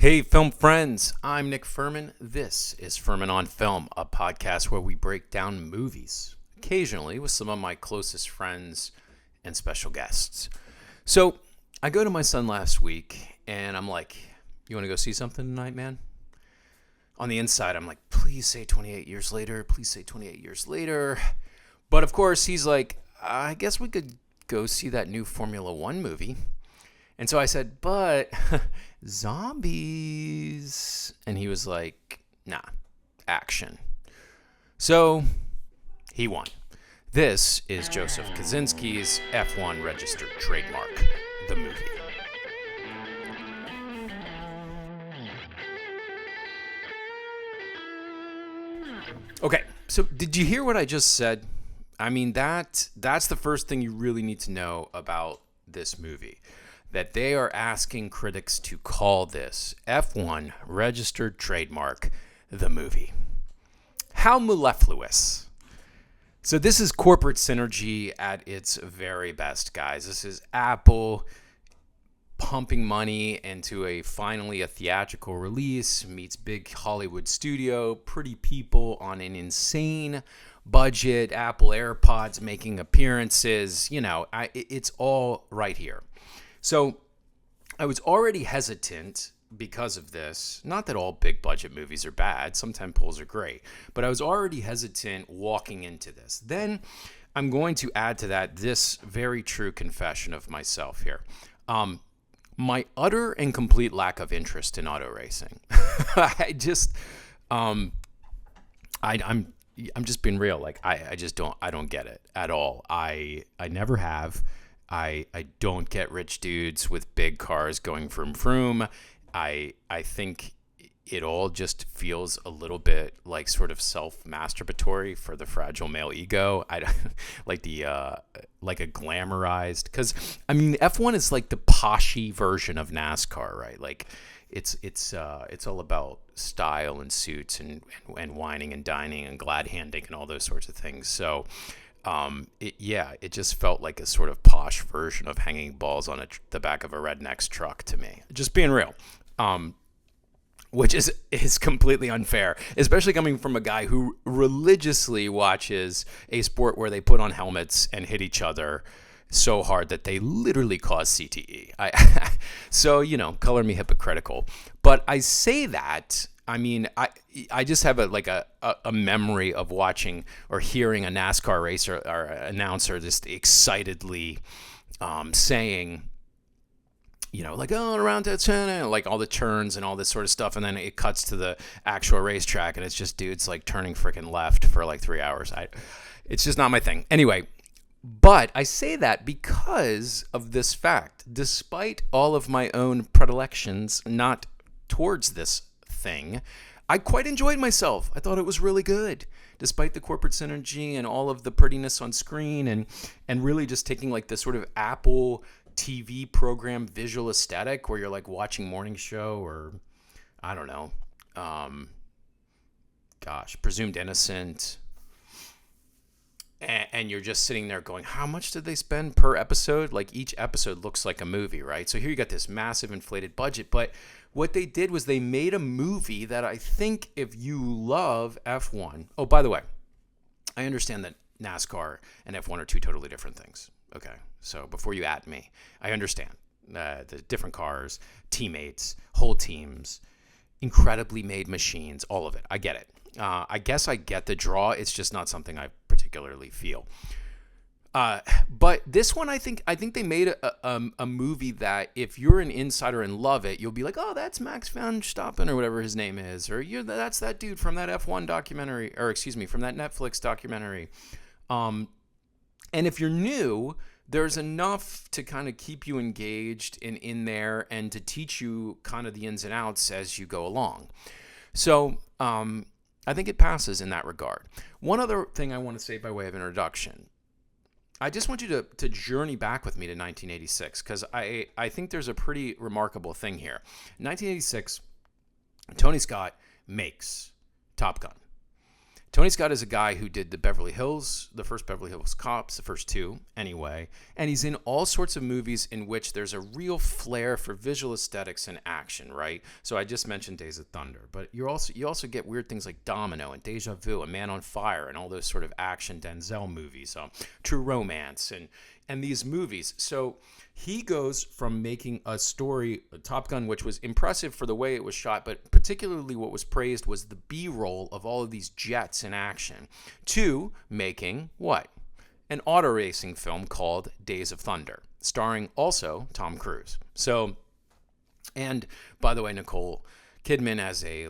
Hey, film friends, I'm Nick Furman. This is Furman on Film, a podcast where we break down movies, occasionally with some of my closest friends and special guests. So, I go to my son last week, and I'm like, you want to go see something tonight, man? On the inside, I'm like, please say 28 years later, please say 28 years later. But of course, he's like, I guess we could go see that new Formula One movie. And so I said, but zombies. And he was like, nah, action. So he won. This is Joseph Kosinski's F1 registered trademark, the movie. Okay, so did you hear what I just said? I mean, that's the first thing you really need to know about this movie. That they are asking critics to call this F1 registered trademark, the movie. How mellifluous. So this is corporate synergy at its very best, guys. This is Apple pumping money into finally a theatrical release, meets big Hollywood studio, pretty people on an insane budget, Apple AirPods making appearances. It's all right here. So I was already hesitant because of this. Not that all big budget movies are bad. Some tentpoles are great. But I was already hesitant walking into this. Then I'm going to add to that this very true confession of myself here. My utter and complete lack of interest in auto racing. I'm just being real. Like I don't get it at all. I never have. I don't get rich dudes with big cars going vroom vroom. I think it all just feels a little bit like sort of self-masturbatory for the fragile male ego. I like like a glamorized, because I mean F1 is like the poshy version of NASCAR, right? Like it's all about style and suits and whining and dining and glad handing and all those sorts of things. So it just felt like a sort of posh version of hanging balls on the back of a redneck's truck to me. Just being real, which is completely unfair, especially coming from a guy who religiously watches a sport where they put on helmets and hit each other so hard that they literally cause CTE. So color me hypocritical, but I say that. I mean, I just have a memory of watching or hearing a NASCAR racer or announcer just excitedly saying, like, oh, around that turn, like all the turns and all this sort of stuff. And then it cuts to the actual racetrack and it's just dudes like turning freaking left for like 3 hours. It's just not my thing. Anyway, but I say that because of this fact. Despite all of my own predilections, not towards this thing, I quite enjoyed myself. I thought it was really good, despite the corporate synergy and all of the prettiness on screen and really just taking like this sort of Apple TV program visual aesthetic where you're like watching morning show or I don't know, Presumed Innocent, and you're just sitting there going, how much did they spend per episode? Like each episode looks like a movie, right? So here you got this massive inflated budget, but what they did was they made a movie that I think if you love F1... Oh, by the way, I understand that NASCAR and F1 are two totally different things. Okay, so before you at me, I understand the different cars, teammates, whole teams, incredibly made machines, all of it. I get it. I guess I get the draw. It's just not something I particularly feel. But this one, I think they made a movie that if you're an insider and love it, you'll be like, oh, that's Max Verstappen or whatever his name is, or that's that dude from that F1 documentary, or excuse me, from that Netflix documentary. And if you're new, there's enough to kind of keep you engaged and in there and to teach you kind of the ins and outs as you go along. So I think it passes in that regard. One other thing I want to say by way of introduction. I just want you to journey back with me to 1986 because I think there's a pretty remarkable thing here. In 1986, Tony Scott makes Top Gun. Tony Scott is a guy who did the first Beverly Hills Cops, the first two anyway, and he's in all sorts of movies in which there's a real flair for visual aesthetics and action, right? So I just mentioned Days of Thunder, but you also get weird things like Domino and Deja Vu and Man on Fire and all those sort of action Denzel movies, True Romance and these movies. So he goes from making a story, Top Gun, which was impressive for the way it was shot, but particularly what was praised was the B-roll of all of these jets in action, to making what? An auto racing film called Days of Thunder, starring also Tom Cruise. So, and by the way, Nicole Kidman as a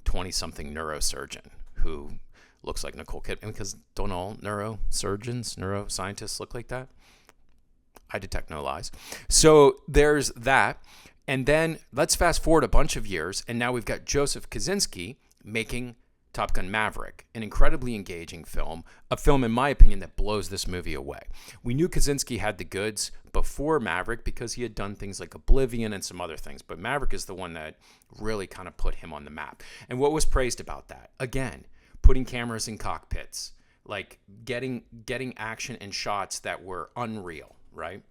20-something neurosurgeon who looks like Nicole Kidman, because don't all neuroscientists look like that? I detect no lies. So there's that. And then let's fast forward a bunch of years, and now we've got Joseph Kosinski making Top Gun Maverick, an incredibly engaging film, a film, in my opinion, that blows this movie away. We knew Kosinski had the goods before Maverick because he had done things like Oblivion and some other things, but Maverick is the one that really kind of put him on the map. And what was praised about that? Again, putting cameras in cockpits, like getting action and shots that were unreal, right?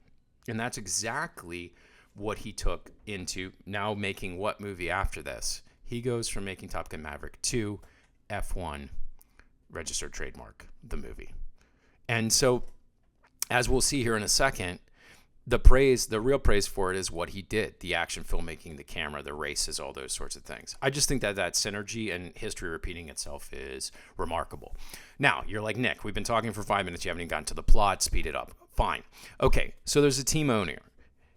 And that's exactly what he took into now making what movie after this? He goes from making Top Gun Maverick to F1 registered trademark, the movie. And so, as we'll see here in a second, the real praise for it is what he did, the action filmmaking, the camera, the races, all those sorts of things. I just think that synergy and history repeating itself is remarkable. Now, you're like, Nick, we've been talking for 5 minutes. You haven't even gotten to the plot. Speed it up. Fine. Okay, so there's a team owner.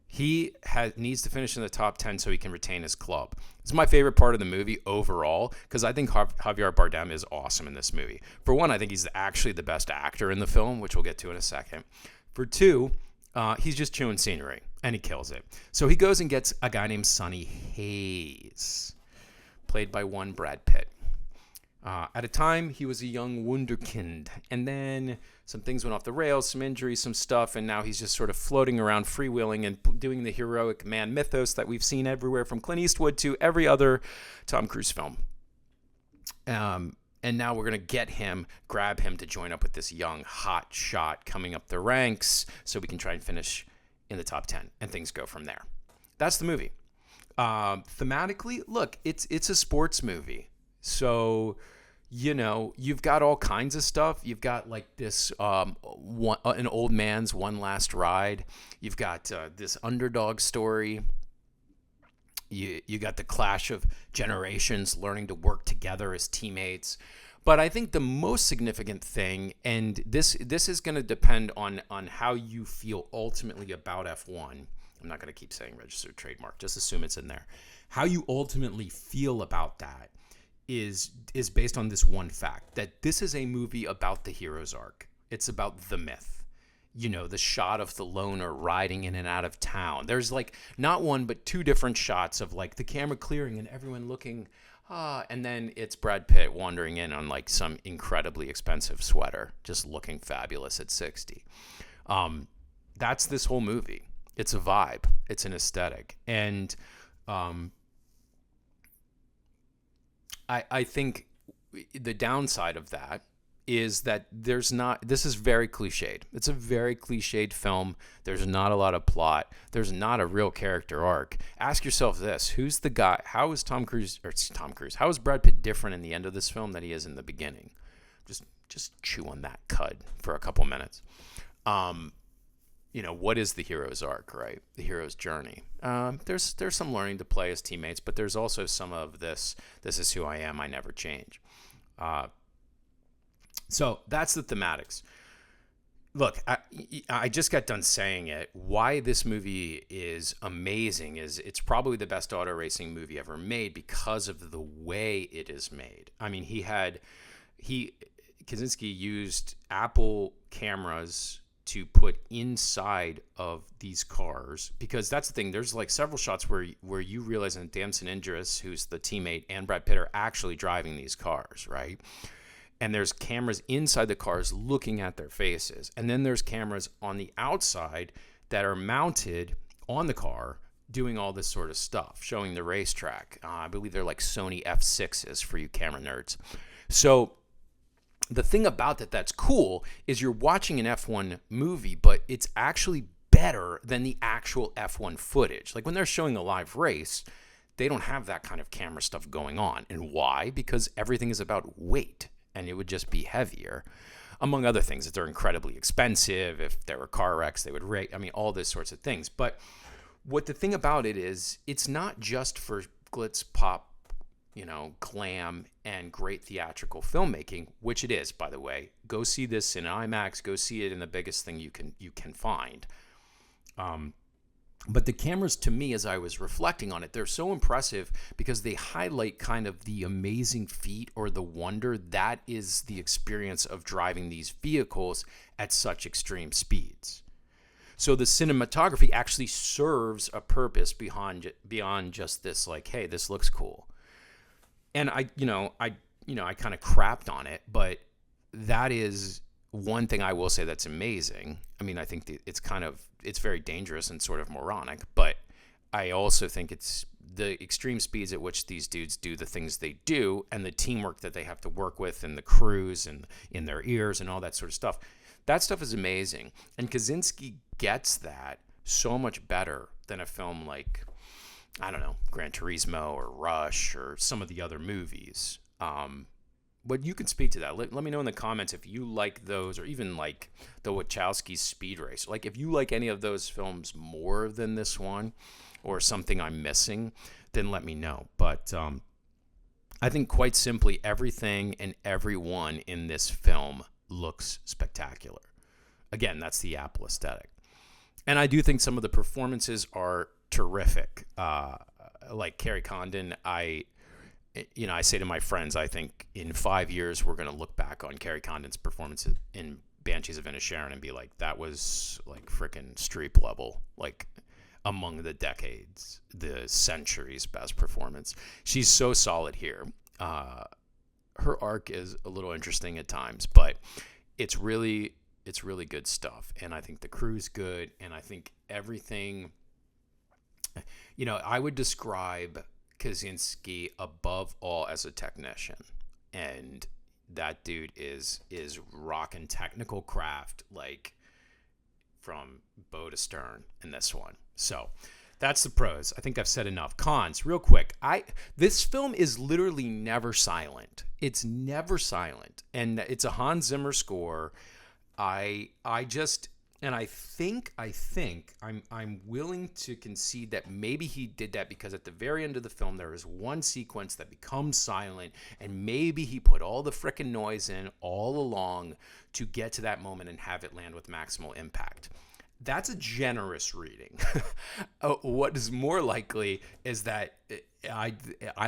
He needs to finish in the top 10 so he can retain his club. It's my favorite part of the movie overall because I think Javier Bardem is awesome in this movie. For one, I think he's actually the best actor in the film, which we'll get to in a second. For two, he's just chewing scenery, and he kills it. So he goes and gets a guy named Sonny Hayes, played by one Brad Pitt. At a time, he was a young wunderkind, and then some things went off the rails, some injuries, some stuff, and now he's just sort of floating around, freewheeling, and doing the heroic man mythos that we've seen everywhere from Clint Eastwood to every other Tom Cruise film. And now we're going to grab him to join up with this young, hot shot coming up the ranks so we can try and finish in the top 10, and things go from there. That's the movie. Thematically, look, it's a sports movie. So, you've got all kinds of stuff. You've got like this an old man's one last ride. You've got this underdog story. You got the clash of generations learning to work together as teammates. But I think the most significant thing, and this is going to depend on how you feel ultimately about F1. I'm not going to keep saying registered trademark. Just assume it's in there. How you ultimately feel about that is based on this one fact, that this is a movie about the hero's arc. It's about the myth. The shot of the loner riding in and out of town. There's like not one, but two different shots of like the camera clearing and everyone looking, and then it's Brad Pitt wandering in on like some incredibly expensive sweater, just looking fabulous at 60. That's this whole movie. It's a vibe. It's an aesthetic. And I think the downside of that is that this is very cliched. It's a very cliched film. There's not a lot of plot. There's not a real character arc. Ask yourself this: who's the guy? How is Tom Cruise? How is Brad Pitt different in the end of this film than he is in the beginning? Just chew on that cud for a couple minutes. What is the hero's arc, right? The hero's journey. There's some learning to play as teammates, but there's also some of this is who I am, I never change. So that's the thematics. Look, I just got done saying it. Why this movie is amazing is it's probably the best auto racing movie ever made because of the way it is made. I mean, Kosinski used Apple cameras to put inside of these cars, because that's the thing. There's like several shots where you realize that Damson Idris, who's the teammate, and Brad Pitt are actually driving these cars, right? And there's cameras inside the cars looking at their faces. And then there's cameras on the outside that are mounted on the car doing all this sort of stuff, showing the racetrack. I believe they're like Sony F6s for you camera nerds. So the thing about that's cool is you're watching an F1 movie, but it's actually better than the actual F1 footage. Like when they're showing a live race, they don't have that kind of camera stuff going on. And why? Because everything is about weight, and it would just be heavier. Among other things, that they're incredibly expensive. If there were car wrecks, they would rate. I mean, all those sorts of things. But what the thing about it is, it's not just for glitz, pop, glam, and great theatrical filmmaking, which it is, by the way. Go see this in IMAX. Go see it in the biggest thing you can find. But the cameras, to me, as I was reflecting on it, they're so impressive because they highlight kind of the amazing feat or the wonder that is the experience of driving these vehicles at such extreme speeds. So the cinematography actually serves a purpose beyond just this, like, hey, this looks cool. And I kind of crapped on it, but that is one thing I will say that's amazing. I mean, I think it's very dangerous and sort of moronic, but I also think it's the extreme speeds at which these dudes do the things they do and the teamwork that they have to work with and the crews and in their ears and all that sort of stuff. That stuff is amazing. And Kosinski gets that so much better than a film like, I don't know, Gran Turismo or Rush or some of the other movies. But you can speak to that. Let me know in the comments if you like those, or even like the Wachowski's Speed Race. Like if you like any of those films more than this one, or something I'm missing, then let me know. But I think quite simply, everything and everyone in this film looks spectacular. Again, that's the Apple aesthetic. And I do think some of the performances are terrific. Like Kerry Condon, I say to my friends, I think in 5 years, we're going to look back on Kerry Condon's performance in Banshees of Inisherin and be like, that was like freaking Streep level, like among the decades, the century's best performance. She's so solid here. Her arc is a little interesting at times, but it's really good stuff. And I think the crew's good. And I think everything, I would describe Kosinski above all as a technician, and that dude is rocking technical craft like from bow to stern in this one. So that's the pros. I think I've said enough. Cons, real quick. This film is literally never silent. It's never silent, and it's a Hans Zimmer score. I'm willing to concede that maybe he did that because at the very end of the film there is one sequence that becomes silent, and maybe he put all the frickin' noise in all along to get to that moment and have it land with maximal impact. That's a generous reading. What is more likely is that I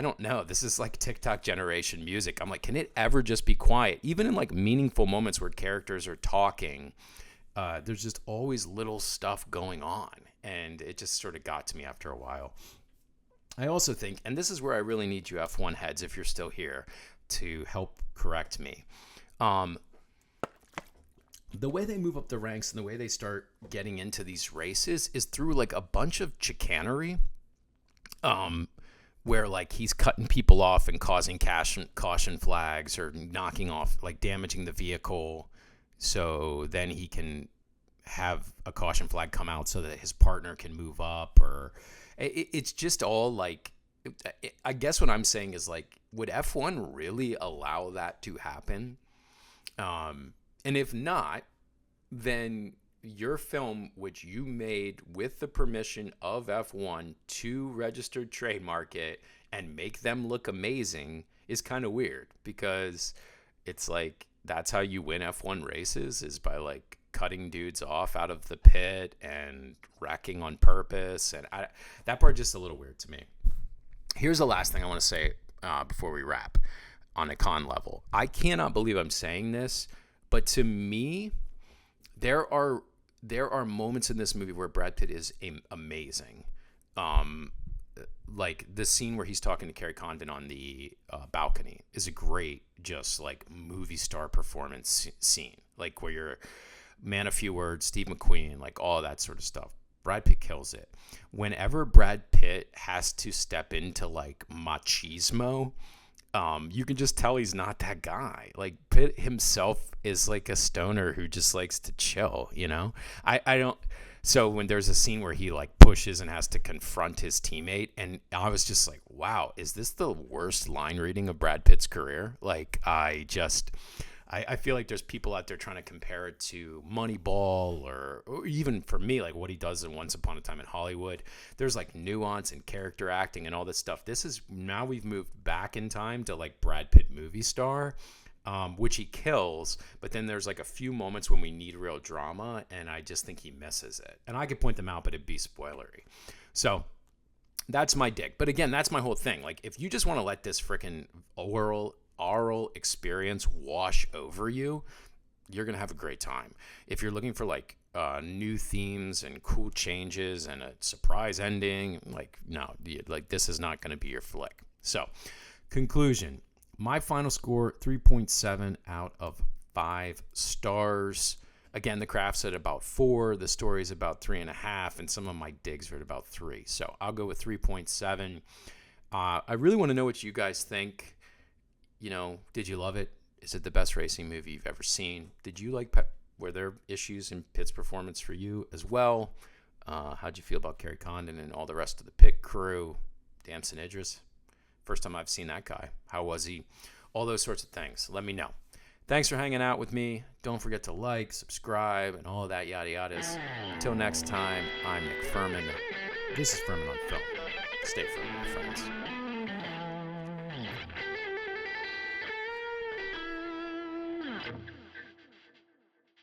don't know. This is like TikTok generation music. I'm like, can it ever just be quiet? Even in like meaningful moments where characters are talking, there's just always little stuff going on, and it just sort of got to me after a while. I also think, and this is where I really need you F1 heads, if you're still here, to help correct me. The way they move up the ranks and the way they start getting into these races is through like a bunch of chicanery, where like he's cutting people off and causing caution flags or knocking off, like damaging the vehicle. So then he can have a caution flag come out so that his partner can move up, or it's just all like, I guess what I'm saying is like, would F1 really allow that to happen? And if not, then your film, which you made with the permission of F1 to registered trademark it and make them look amazing, is kind of weird, because it's like, that's how you win F1 races, is by like cutting dudes off out of the pit and wrecking on purpose. And that part just a little weird to me. Here's the last thing I want to say before we wrap on a con level. I cannot believe I'm saying this, but to me, there are moments in this movie where Brad Pitt is amazing. Like the scene where he's talking to Kerry Condon on the balcony is a great, just like movie star performance scene. Like where you're man of few words, Steve McQueen, like all that sort of stuff. Brad Pitt kills it. Whenever Brad Pitt has to step into like machismo, you can just tell he's not that guy. Like Pitt himself is like a stoner who just likes to chill, you know? I don't. So when there's a scene where he like pushes and has to confront his teammate, and I was just like, wow, is this the worst line reading of Brad Pitt's career? Like I feel like there's people out there trying to compare it to Moneyball or even for me, like what he does in Once Upon a Time in Hollywood. There's like nuance and character acting and all this stuff. This is now we've moved back in time to like Brad Pitt movie star, which he kills. But then there's like a few moments when we need real drama, and I just think he misses it. And I could point them out, but it'd be spoilery. So that's my dig. But again, that's my whole thing. Like if you just want to let this freaking oral experience wash over you, you're gonna have a great time. If you're looking for like new themes and cool changes and a surprise ending, like no, like this is not gonna be your flick. So conclusion, my final score 3.7 out of 5 stars. Again, the craft's at about 4, the story's about 3.5, and some of my digs are at about 3. So I'll go with 3.7. I really want to know what you guys think. You know, did you love it? Is it the best racing movie you've ever seen? Did you like were there issues in Pitt's performance for you as well? How'd you feel about Kerry Condon and all the rest of the pit crew? Damson Idris, first time I've seen that guy. How was he? All those sorts of things. Let me know. Thanks for hanging out with me. Don't forget to like, subscribe, and all of that yada yadas. Until next time, I'm Nick Furman. This is Furman on Film. Stay Furman, my friends.